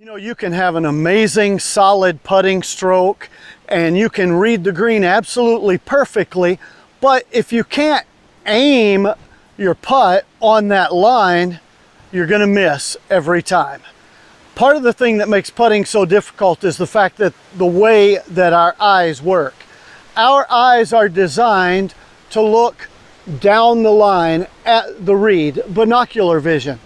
You know, you can have an amazing solid putting stroke and you can read the green absolutely perfectly, but if you can't aim your putt on that line, you're going to miss every time. Part of the thing that makes putting so difficult is the fact that the way that our eyes work. Our eyes are designed to look down the line at the reed, binocular vision.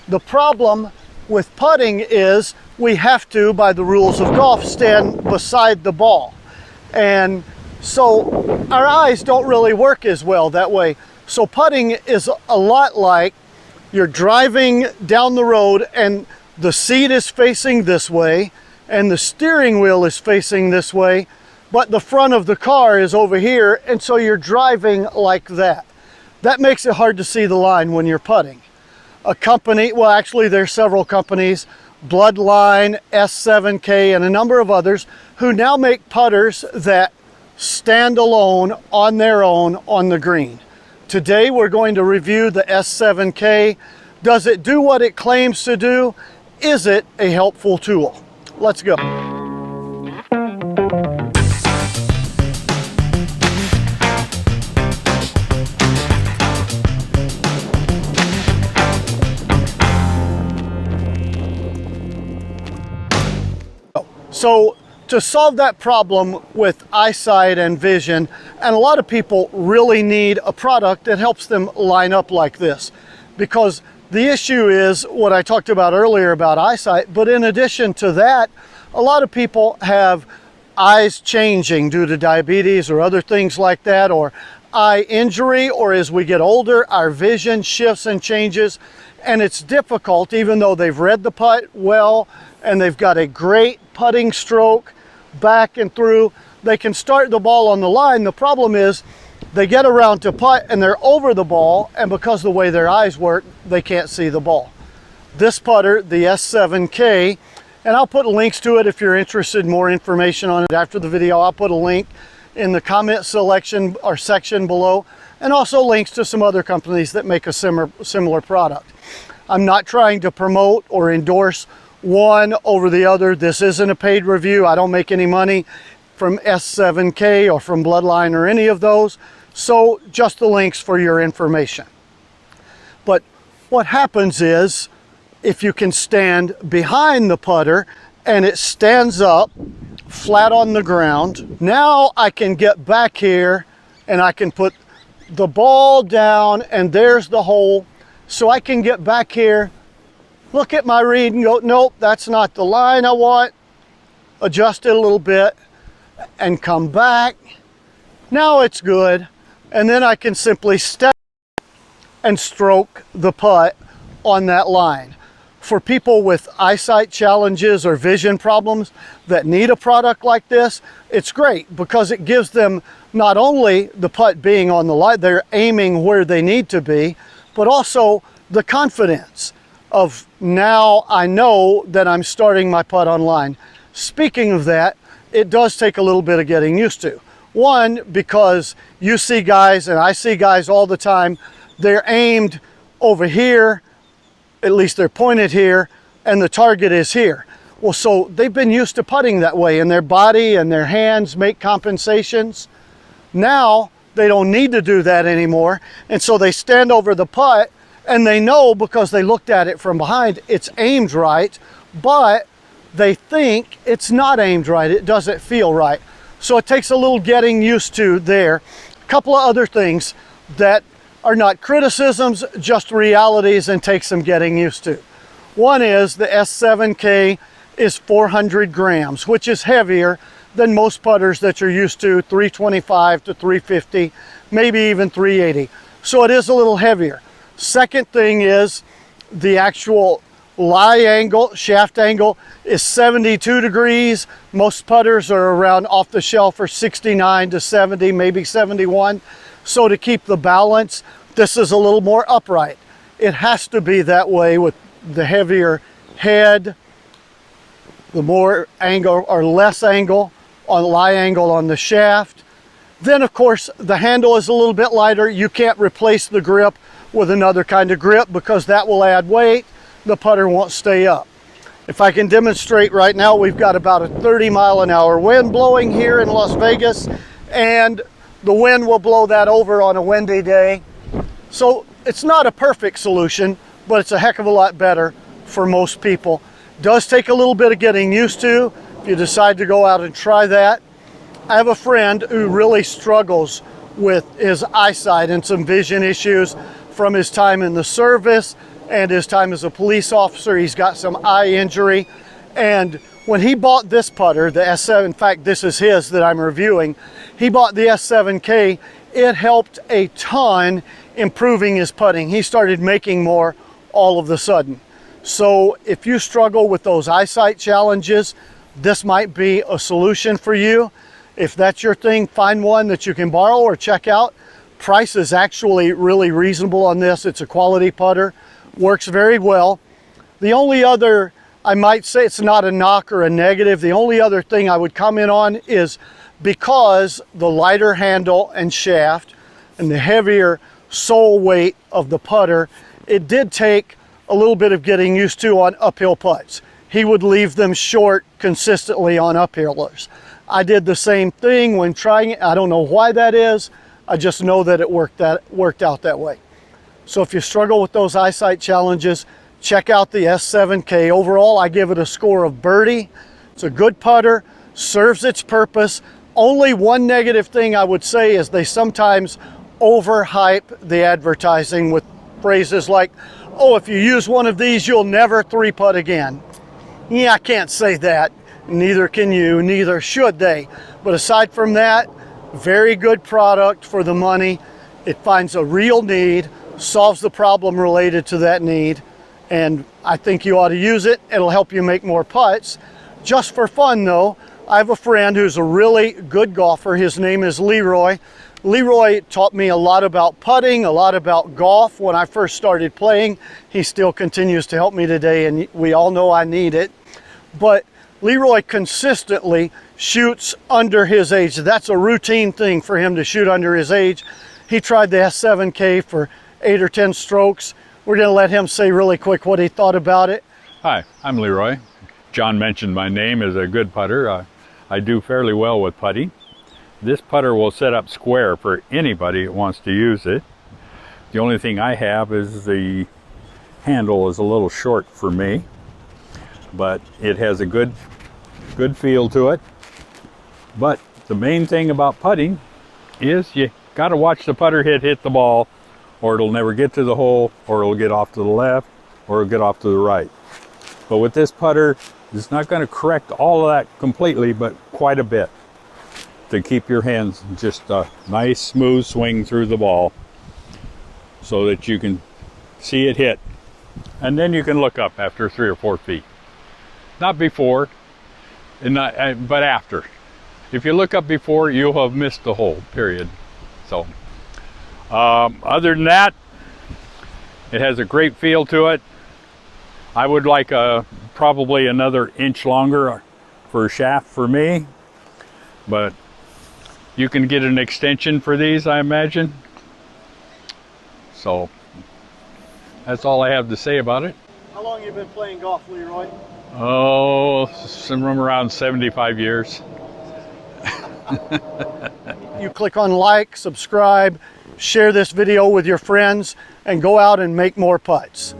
The problem with putting is we have to, by the rules of golf, stand beside the ball. And so our eyes don't really work as well that way. So putting is a lot like you're driving down the road and the seat is facing this way and the steering wheel is facing this way, but the front of the car is over here, and so you're driving like that. That makes it hard to see the line when you're putting. A company, well actually there's several companies, Bloodline, S7K, and a number of others, who now make putters that stand alone on their own on the green. Today we're going to review the S7K. Does it do what it claims to do? Is it a helpful tool? Let's go. So to solve that problem with eyesight and vision, and a lot of people really need a product that helps them line up like this, because the issue is what I talked about earlier about eyesight, but in addition to that, a lot of people have eyes changing due to diabetes or other things like that, or eye injury, or as we get older, our vision shifts and changes, and it's difficult, even though they've read the putt well, and they've got a great putting stroke back and through. They can start the ball on the line. The problem is they get around to putt and they're over the ball, and because of the way their eyes work, they can't see the ball. This putter, the S7K, and I'll put links to it if you're interested in more information on it after the video. I'll put a link in the comment selection or section below, and also links to some other companies that make a similar product. I'm not trying to promote or endorse one over the other. This isn't a paid review. I don't make any money from S7K or from Bloodline or any of those. So just the links for your information. But what happens is, if you can stand behind the putter and it stands up flat on the ground, now I can get back here and I can put the ball down, and there's the hole. So I can get back here, look at my reed and go, nope, that's not the line I want. Adjust it a little bit and come back. Now it's good. And then I can simply step and stroke the putt on that line. For people with eyesight challenges or vision problems that need a product like this, it's great because it gives them not only the putt being on the line, they're aiming where they need to be, but also the confidence of, now I know that I'm starting my putt on line. Speaking of that, it does take a little bit of getting used to. One, because you see guys, and I see guys all the time, they're aimed over here, at least they're pointed here, and the target is here. Well, so they've been used to putting that way, and their body and their hands make compensations. Now, they don't need to do that anymore, and so they stand over the putt, and they know, because they looked at it from behind, it's aimed right, but they think it's not aimed right. It doesn't feel right. So it takes a little getting used to there. A couple of other things that are not criticisms, just realities, and take some getting used to. One is the S7K is 400 grams, which is heavier than most putters that you're used to, 325 to 350, maybe even 380. So it is a little heavier. Second thing is the actual lie angle, shaft angle, is 72 degrees. Most putters are around off the shelf are 69 to 70, maybe 71. So to keep the balance, this is a little more upright. It has to be that way with the heavier head, the more angle or less angle on lie angle on the shaft. Then of course the handle is a little bit lighter. You can't replace the grip with another kind of grip because that will add weight. The putter won't stay up. If I can demonstrate right now, we've got about a 30-mile-an-hour wind blowing here in Las Vegas, and the wind will blow that over on a windy day. So it's not a perfect solution, but it's a heck of a lot better for most people. Does take a little bit of getting used to if you decide to go out and try that. I have a friend who really struggles with his eyesight and some vision issues from his time in the service and his time as a police officer. He's got some eye injury, and when he bought this putter, the S7, in fact this is his that I'm reviewing, he bought the S7K. It helped a ton improving his putting. He started making more all of a sudden. So if you struggle with those eyesight challenges, this might be a solution for you. If that's your thing, find one that you can borrow or check out. Price is actually really reasonable on this. It's a quality putter, works very well. The only other, I might say it's not a knock or a negative, the only other thing I would comment on is because the lighter handle and shaft and the heavier sole weight of the putter, it did take a little bit of getting used to on uphill putts. He would leave them short consistently on uphillers. I did the same thing when trying it. I don't know why that is. I just know that it worked out that way. So if you struggle with those eyesight challenges, check out the S7K. Overall, I give it a score of birdie. It's a good putter, serves its purpose. Only one negative thing I would say is they sometimes overhype the advertising with phrases like, oh, if you use one of these, you'll never three-putt again. Yeah, I can't say that. Neither can you, neither should they. But aside from that, very good product for the money. It finds a real need, solves the problem related to that need, and I think you ought to use it. It'll help you make more putts. Just for fun though, I have a friend who's a really good golfer. His name is Leeroy. Leeroy taught me a lot about putting, a lot about golf when I first started playing. He still continues to help me today, and we all know I need it. But Leeroy consistently shoots under his age. That's a routine thing for him to shoot under his age. He tried the S7K for 8 or 10 strokes. We're going to let him say really quick what he thought about it. Hi, I'm Leeroy. John mentioned my name is a good putter. I do fairly well with putting. This putter will set up square for anybody that wants to use it. The only thing I have is the handle is a little short for me, but it has a good feel to it. But the main thing about putting is you got to watch the putter hit the ball, or it'll never get to the hole, or it'll get off to the left, or it'll get off to the right. But with this putter, it's not going to correct all of that completely, but quite a bit, to keep your hands just a nice smooth swing through the ball so that you can see it hit. And then you can look up after 3 or 4 feet. Not before, but after. If you look up before, you'll have missed the hole, period. So, other than that, it has a great feel to it. I would like probably another inch longer for a shaft for me, but you can get an extension for these, I imagine. So, that's all I have to say about it. How long have you been playing golf, Leroy? Oh, somewhere around 75 years. You click on like, subscribe, share this video with your friends, and go out and make more putts.